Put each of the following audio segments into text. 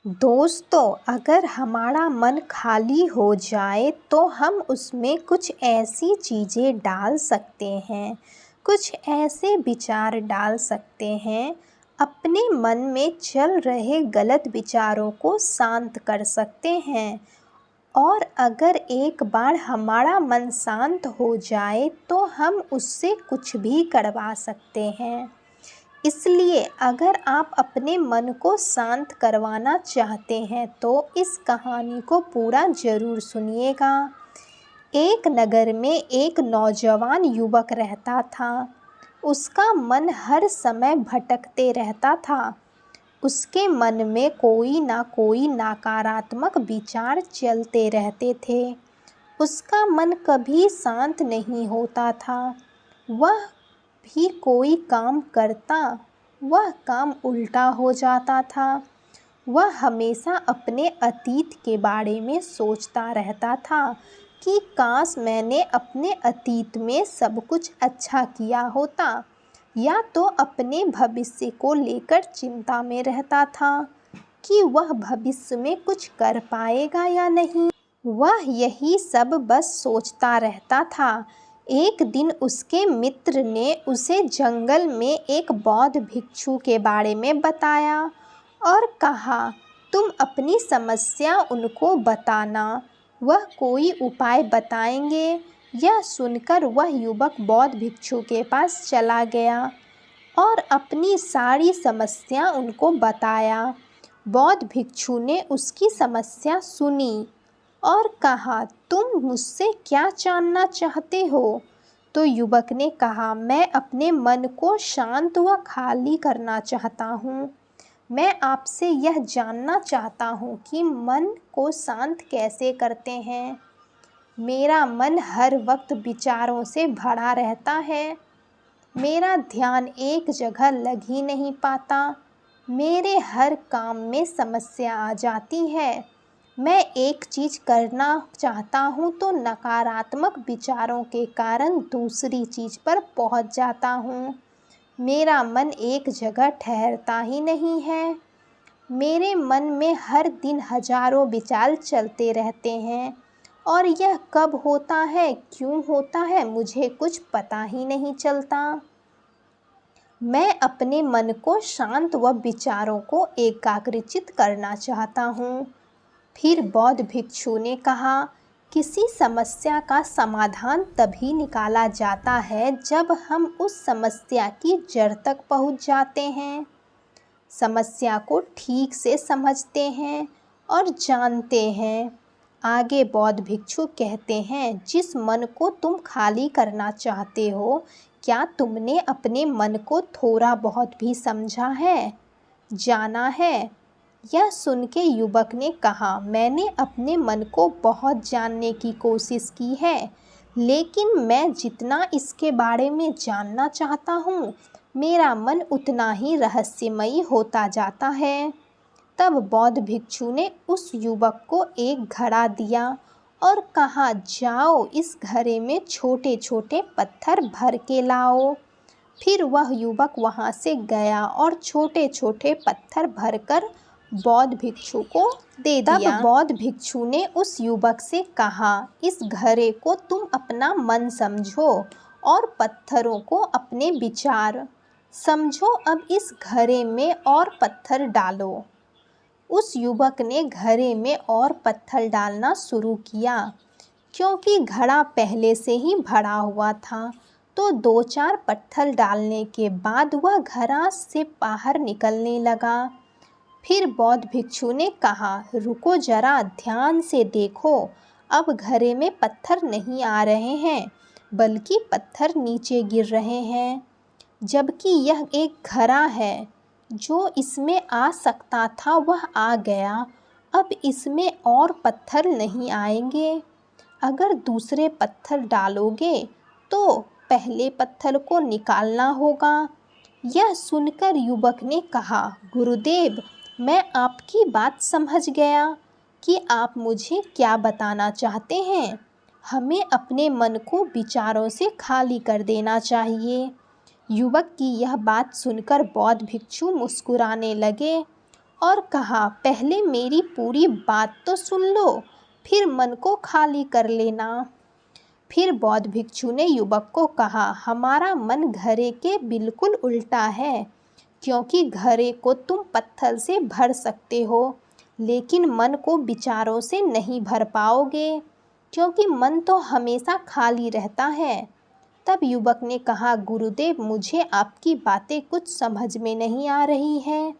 दोस्तों, अगर हमारा मन खाली हो जाए तो हम उसमें कुछ ऐसी चीज़ें डाल सकते हैं, कुछ ऐसे विचार डाल सकते हैं, अपने मन में चल रहे गलत विचारों को शांत कर सकते हैं। और अगर एक बार हमारा मन शांत हो जाए तो हम उससे कुछ भी करवा सकते हैं। इसलिए अगर आप अपने मन को शांत करवाना चाहते हैं तो इस कहानी को पूरा ज़रूर सुनिएगा। एक नगर में एक नौजवान युवक रहता था। उसका मन हर समय भटकते रहता था। उसके मन में कोई ना कोई नकारात्मक विचार चलते रहते थे। उसका मन कभी शांत नहीं होता था। वह भी कोई काम करता, वह काम उल्टा हो जाता था। वह हमेशा अपने अतीत के बारे में सोचता रहता था कि काश मैंने अपने अतीत में सब कुछ अच्छा किया होता, या तो अपने भविष्य को लेकर चिंता में रहता था कि वह भविष्य में कुछ कर पाएगा या नहीं। वह यही सब बस सोचता रहता था। एक दिन उसके मित्र ने उसे जंगल में एक बौद्ध भिक्षु के बारे में बताया और कहा, तुम अपनी समस्या उनको बताना, वह कोई उपाय बताएंगे। यह सुनकर वह युवक बौद्ध भिक्षु के पास चला गया और अपनी सारी समस्या उनको बताया। बौद्ध भिक्षु ने उसकी समस्या सुनी और कहा, तुम मुझसे क्या जानना चाहते हो? तो युवक ने कहा, मैं अपने मन को शांत व खाली करना चाहता हूँ। मैं आपसे यह जानना चाहता हूँ कि मन को शांत कैसे करते हैं। मेरा मन हर वक्त विचारों से भरा रहता है। मेरा ध्यान एक जगह लग ही नहीं पाता। मेरे हर काम में समस्या आ जाती है। मैं एक चीज़ करना चाहता हूँ तो नकारात्मक विचारों के कारण दूसरी चीज़ पर पहुँच जाता हूँ। मेरा मन एक जगह ठहरता ही नहीं है। मेरे मन में हर दिन हजारों विचार चलते रहते हैं और यह कब होता है, क्यों होता है, मुझे कुछ पता ही नहीं चलता। मैं अपने मन को शांत व विचारों को एकाग्रचित करना चाहता हूँ। फिर बौद्ध भिक्षु ने कहा, किसी समस्या का समाधान तभी निकाला जाता है जब हम उस समस्या की जड़ तक पहुँच जाते हैं, समस्या को ठीक से समझते हैं और जानते हैं। आगे बौद्ध भिक्षु कहते हैं, जिस मन को तुम खाली करना चाहते हो, क्या तुमने अपने मन को थोड़ा बहुत भी समझा है, जाना है? यह सुन के युवक ने कहा, मैंने अपने मन को बहुत जानने की कोशिश की है, लेकिन मैं जितना इसके बारे में जानना चाहता हूँ, मेरा मन उतना ही रहस्यमयी होता जाता है। तब बौद्ध भिक्षु ने उस युवक को एक घड़ा दिया और कहा, जाओ इस घड़े में छोटे छोटे पत्थर भर के लाओ। फिर वह युवक वहाँ से गया और छोटे छोटे पत्थर भरकर बौद्ध भिक्षु को दे दिया। तब बौद्ध भिक्षु ने उस युवक से कहा, इस घड़े को तुम अपना मन समझो और पत्थरों को अपने विचार समझो। अब इस घड़े में और पत्थर डालो। उस युवक ने घड़े में और पत्थर डालना शुरू किया। क्योंकि घड़ा पहले से ही भरा हुआ था, तो 2-4 पत्थर डालने के बाद वह घड़ा से बाहर निकलने लगा। फिर बौद्ध भिक्षु ने कहा, रुको जरा, ध्यान से देखो। अब घड़े में पत्थर नहीं आ रहे हैं, बल्कि पत्थर नीचे गिर रहे हैं। जबकि यह एक घड़ा है, जो इसमें आ सकता था वह आ गया। अब इसमें और पत्थर नहीं आएंगे। अगर दूसरे पत्थर डालोगे तो पहले पत्थर को निकालना होगा। यह सुनकर युवक ने कहा, गुरुदेव, मैं आपकी बात समझ गया कि आप मुझे क्या बताना चाहते हैं। हमें अपने मन को विचारों से खाली कर देना चाहिए। युवक की यह बात सुनकर बौद्ध भिक्षु मुस्कुराने लगे और कहा, पहले मेरी पूरी बात तो सुन लो, फिर मन को खाली कर लेना। फिर बौद्ध भिक्षु ने युवक को कहा, हमारा मन घड़े के बिल्कुल उल्टा है, क्योंकि घड़े को तुम पत्थर से भर सकते हो, लेकिन मन को विचारों से नहीं भर पाओगे, क्योंकि मन तो हमेशा खाली रहता है। तब युवक ने कहा, गुरुदेव, मुझे आपकी बातें कुछ समझ में नहीं आ रही हैं।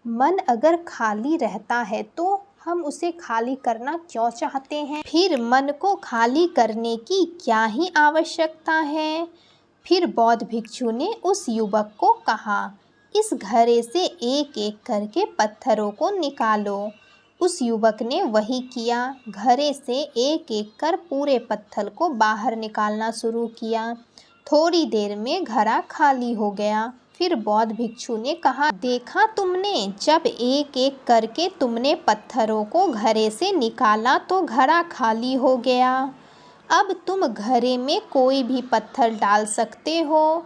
मन अगर खाली रहता है तो हम उसे खाली करना क्यों चाहते हैं? फिर मन को खाली करने की क्या ही आवश्यकता है? फिर बौद्ध भिक्षु ने उस युवक को कहा, इस घड़े से एक एक करके पत्थरों को निकालो। उस युवक ने वही किया। घड़े से एक एक कर पूरे पत्थर को बाहर निकालना शुरू किया। थोड़ी देर में घड़ा खाली हो गया। फिर बौद्ध भिक्षु ने कहा, देखा तुमने, जब एक एक करके तुमने पत्थरों को घड़े से निकाला तो घड़ा खाली हो गया। अब तुम घड़े में कोई भी पत्थर डाल सकते हो,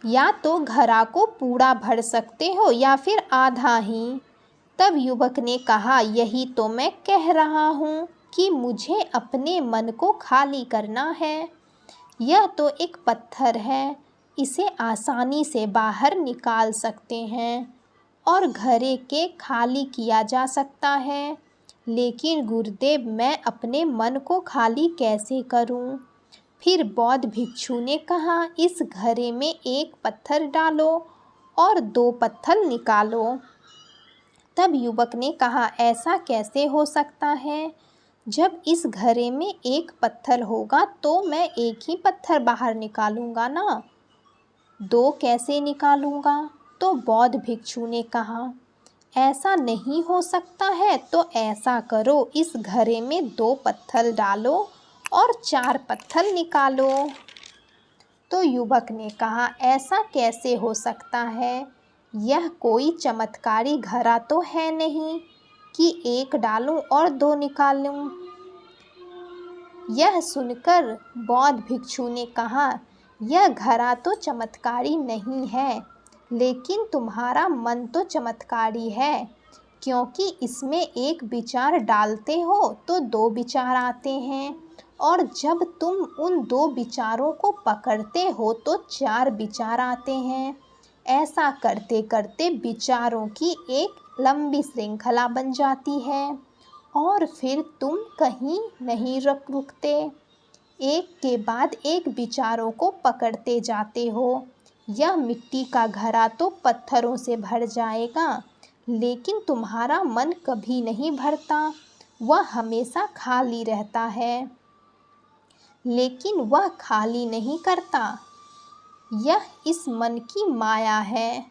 या तो घड़ा को पूरा भर सकते हो या फिर आधा ही। तब युवक ने कहा, यही तो मैं कह रहा हूँ कि मुझे अपने मन को खाली करना है। यह तो एक पत्थर है, इसे आसानी से बाहर निकाल सकते हैं और घड़े के खाली किया जा सकता है, लेकिन गुरुदेव, मैं अपने मन को खाली कैसे करूं? फिर बौद्ध भिक्षु ने कहा, इस घड़े में एक पत्थर डालो और 2 पत्थर निकालो। तब युवक ने कहा, ऐसा कैसे हो सकता है? जब इस घड़े में एक पत्थर होगा तो मैं एक ही पत्थर बाहर निकालूंगा ना, 2 कैसे निकालूंगा? तो बौद्ध भिक्षु ने कहा, ऐसा नहीं हो सकता है तो ऐसा करो, इस घड़े में 2 पत्थर डालो और 4 पत्थर निकालो। तो युवक ने कहा, ऐसा कैसे हो सकता है? यह कोई चमत्कारी घड़ा तो है नहीं कि एक डालूं और 2 निकालूं। यह सुनकर बौद्ध भिक्षु ने कहा, यह घड़ा तो चमत्कारी नहीं है, लेकिन तुम्हारा मन तो चमत्कारी है, क्योंकि इसमें एक विचार डालते हो तो 2 विचार आते हैं, और जब तुम उन 2 विचारों को पकड़ते हो तो 4 विचार आते हैं। ऐसा करते करते विचारों की एक लंबी श्रृंखला बन जाती है और फिर तुम कहीं नहीं रुकते, एक के बाद एक विचारों को पकड़ते जाते हो। यह मिट्टी का घड़ा तो पत्थरों से भर जाएगा, लेकिन तुम्हारा मन कभी नहीं भरता, वह हमेशा खाली रहता है। लेकिन वह खाली नहीं करता। यह इस मन की माया है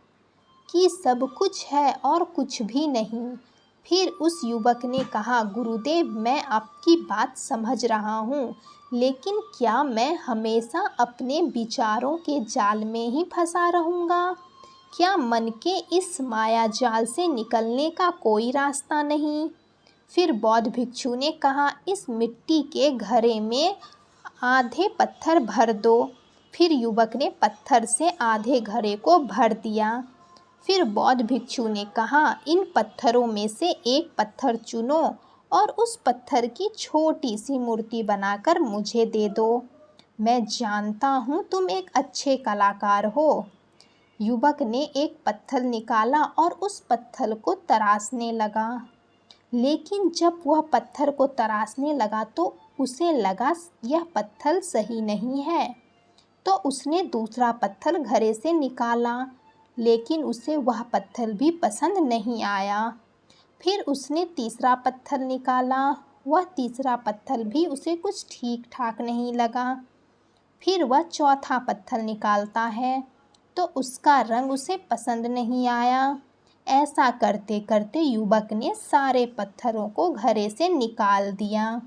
कि सब कुछ है और कुछ भी नहीं। फिर उस युवक ने कहा, गुरुदेव, मैं आपकी बात समझ रहा हूँ, लेकिन क्या मैं हमेशा अपने विचारों के जाल में ही फंसा रहूँगा? क्या मन के इस माया जाल से निकलने का कोई रास्ता नहीं? फिर बौद्ध भिक्षु ने कहा, इस मिट्टी के घड़े में आधे पत्थर भर दो। फिर युवक ने पत्थर से आधे घड़े को भर दिया। फिर बौद्ध भिक्षु ने कहा, इन पत्थरों में से एक पत्थर चुनो और उस पत्थर की छोटी सी मूर्ति बनाकर मुझे दे दो। मैं जानता हूँ तुम एक अच्छे कलाकार हो। युवक ने एक पत्थर निकाला और उस पत्थर को तराशने लगा, लेकिन जब वह पत्थर को तराशने लगा तो उसे लगा यह पत्थर सही नहीं है, तो उसने दूसरा पत्थर घड़े से निकाला, लेकिन उसे वह पत्थर भी पसंद नहीं आया। फिर उसने तीसरा पत्थर निकाला, वह तीसरा पत्थर भी उसे कुछ ठीक ठाक नहीं लगा। फिर वह चौथा पत्थर निकालता है तो उसका रंग उसे पसंद नहीं आया। ऐसा करते करते युवक ने सारे पत्थरों को घड़े से निकाल दिया।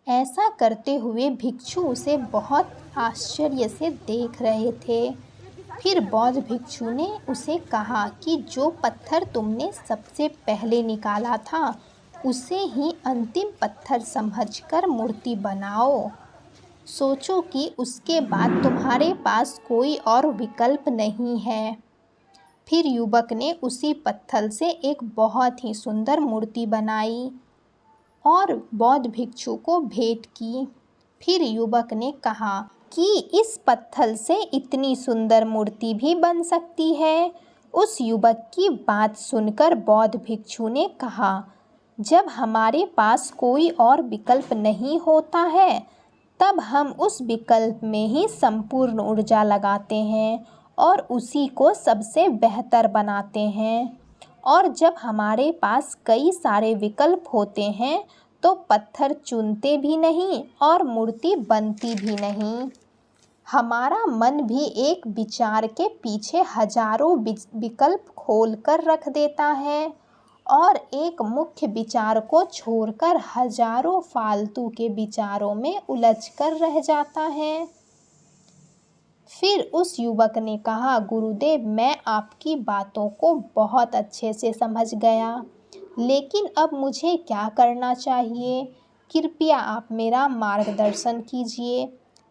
ऐसा करते हुए भिक्षु उसे बहुत आश्चर्य से देख रहे थे। फिर बौद्ध भिक्षु ने उसे कहा कि जो पत्थर तुमने सबसे पहले निकाला था उसे ही अंतिम पत्थर समझकर मूर्ति बनाओ। सोचो कि उसके बाद तुम्हारे पास कोई और विकल्प नहीं है। फिर युवक ने उसी पत्थर से एक बहुत ही सुंदर मूर्ति बनाई और बौद्ध भिक्षु को भेंट की। फिर युवक ने कहा कि इस पत्थर से इतनी सुंदर मूर्ति भी बन सकती है। उस युवक की बात सुनकर बौद्ध भिक्षु ने कहा, जब हमारे पास कोई और विकल्प नहीं होता है तब हम उस विकल्प में ही संपूर्ण ऊर्जा लगाते हैं और उसी को सबसे बेहतर बनाते हैं। और जब हमारे पास कई सारे विकल्प होते हैं तो पत्थर चुनते भी नहीं और मूर्ति बनती भी नहीं। हमारा मन भी एक विचार के पीछे हजारों विकल्प खोल कर रख देता है और एक मुख्य विचार को छोड़कर हजारों फालतू के विचारों में उलझ कर रह जाता है। फिर उस युवक ने कहा, गुरुदेव, मैं आपकी बातों को बहुत अच्छे से समझ गया, लेकिन अब मुझे क्या करना चाहिए? कृपया आप मेरा मार्गदर्शन कीजिए।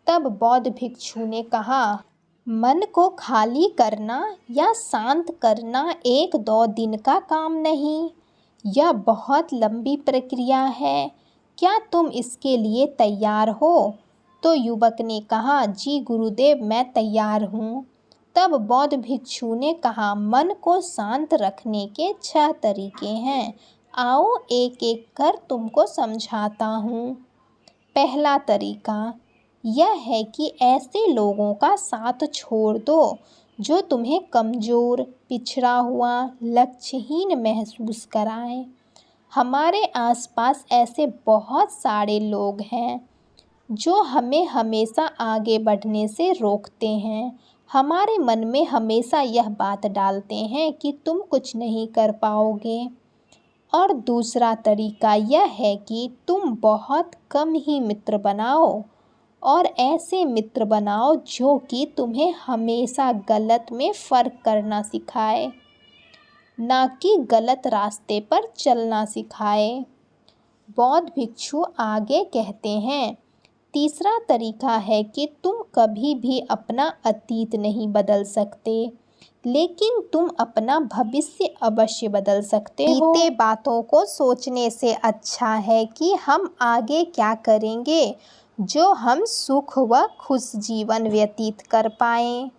तब बौद्ध भिक्षु ने कहा, मन को खाली करना या शांत करना 1-2 दिन का काम नहीं, यह बहुत लंबी प्रक्रिया है। क्या तुम इसके लिए तैयार हो? तो युवक ने कहा, जी गुरुदेव, मैं तैयार हूँ। तब बौद्ध भिक्षु ने कहा, मन को शांत रखने के 6 तरीके हैं। आओ एक एक कर तुमको समझाता हूँ। पहला तरीका यह है कि ऐसे लोगों का साथ छोड़ दो जो तुम्हें कमज़ोर, पिछड़ा हुआ, लक्ष्यहीन महसूस कराएं। हमारे आसपास ऐसे बहुत सारे लोग हैं जो हमें हमेशा आगे बढ़ने से रोकते हैं। हमारे मन में हमेशा यह बात डालते हैं कि तुम कुछ नहीं कर पाओगे। और दूसरा तरीका यह है कि तुम बहुत कम ही मित्र बनाओ और ऐसे मित्र बनाओ जो कि तुम्हें हमेशा गलत में फ़र्क करना सिखाए, ना कि गलत रास्ते पर चलना सिखाए। बौद्ध भिक्षु आगे कहते हैं, तीसरा तरीका है कि तुम कभी भी अपना अतीत नहीं बदल सकते, लेकिन तुम अपना भविष्य अवश्य बदल सकते हो। बीते बातों को सोचने से अच्छा है कि हम आगे क्या करेंगे जो हम सुख व खुश जीवन व्यतीत कर पाएं।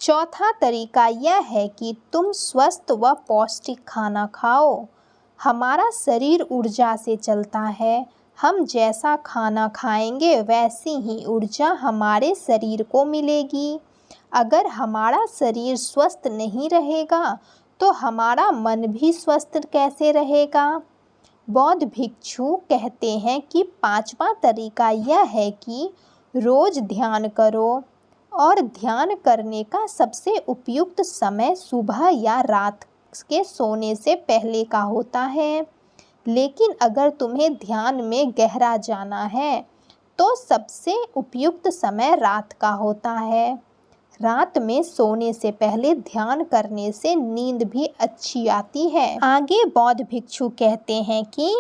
चौथा तरीका यह है कि तुम स्वस्थ व पौष्टिक खाना खाओ। हमारा शरीर ऊर्जा से चलता है। हम जैसा खाना खाएंगे वैसी ही ऊर्जा हमारे शरीर को मिलेगी। अगर हमारा शरीर स्वस्थ नहीं रहेगा तो हमारा मन भी स्वस्थ कैसे रहेगा? बौद्ध भिक्षु कहते हैं कि 5वां तरीका यह है कि रोज़ ध्यान करो और ध्यान करने का सबसे उपयुक्त समय सुबह या रात के सोने से पहले का होता है। लेकिन अगर तुम्हें ध्यान में गहरा जाना है तो सबसे उपयुक्त समय रात का होता है। रात में सोने से पहले ध्यान करने से नींद भी अच्छी आती है। आगे बौद्ध भिक्षु कहते हैं कि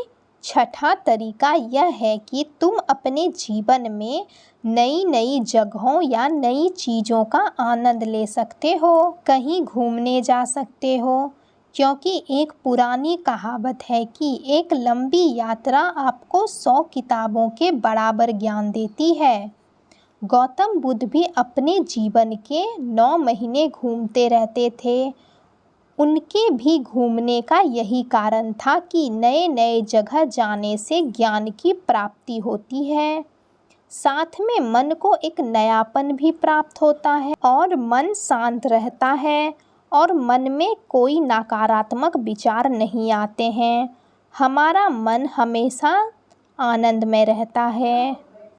6ठा तरीका यह है कि तुम अपने जीवन में नई नई जगहों या नई चीज़ों का आनंद ले सकते हो। कहीं घूमने जा सकते हो, क्योंकि एक पुरानी कहावत है कि एक लंबी यात्रा आपको 100 किताबों के बराबर ज्ञान देती है। गौतम बुद्ध भी अपने जीवन के 9 महीने घूमते रहते थे। उनके भी घूमने का यही कारण था कि नए नए जगह जाने से ज्ञान की प्राप्ति होती है, साथ में मन को एक नयापन भी प्राप्त होता है और मन शांत रहता है और मन में कोई नकारात्मक विचार नहीं आते हैं। हमारा मन हमेशा आनंद में रहता है।